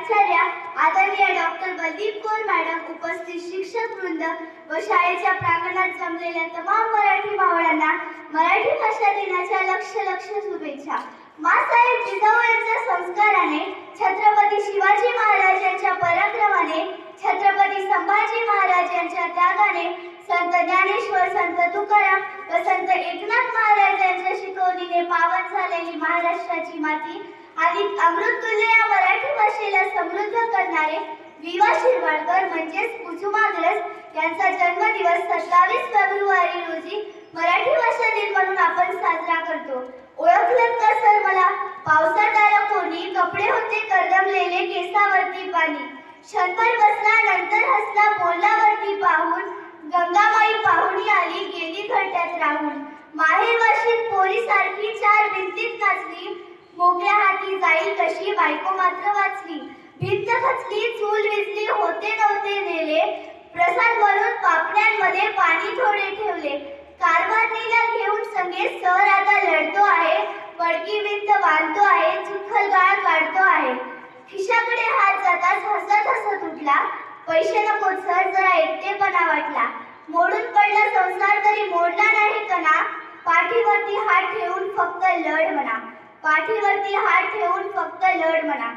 प्राचार्य आदरणीय doctor Baldeep Kaur madam, उपस्थित शिक्षक वृंद व शाळेच्या प्रांगणात जमलेल्या तमाम मराठी मावळ्यांना मराठी भाषा दिनाच्या लक्ष शुभेच्छा। माँसाहेब जिजाऊ यांच्या संस्काराने, छत्रपती शिवाजी महाराज यांच्या पराक्रमाने, छत्रपती संभाजी महाराज यांच्या त्यागाने, संत ज्ञानेश्वर, संत तुकाराम व संत एकनाथ महाराज यांच्या शिकवणीने पावन झालेली महाराष्ट्राची माती आणि अमृततुल्य या मराठी भाषेला समृद्ध करणारे विवा शिरवाडकर म्हणजेच कुसुमाग्रज यांचा जन्मदिवस 27 फेब्रुवारी रोजी मराठी भाषा दिन म्हणून आपण साजरा करतो। ओळखलं का सर मला? पावसात आलं कोणी, कपडे होते करदमलेले, केसावरती पाणी, क्षणभर बसला नंतर हसला, बोलल्यावरती पाहून, गंगामाई पाहुणी आली, गेली घरट्यात राहून, माहेर वाशीत पोरीसारखी चार भिंतीत नाचली, मोकळ्या हाती जाईल कशी, बायको मात्र वाचली, भिंत खचली, चूल विजली, होते नव्हते नेले, प्रसाद बनवून पापण्यांमध्ये पाणी थोडे ठेवले, कारभारणीला घेऊन संगे सर आता लढतो आहे, पडकी भिंत बांधतो आहे, चिखलगाळ काढतो आहे, खिशाकडे हात जाताच हसत हसत उठला, पैसे नको सर, जरा एकटेपणा वाटला, मोडून पडला संसार तरी मोडला नाही कणा, पाठीवरती हात ठेवून फक्त लढ म्हणा, पाठीवरती हात ठेवून फक्त लढ म्हणा।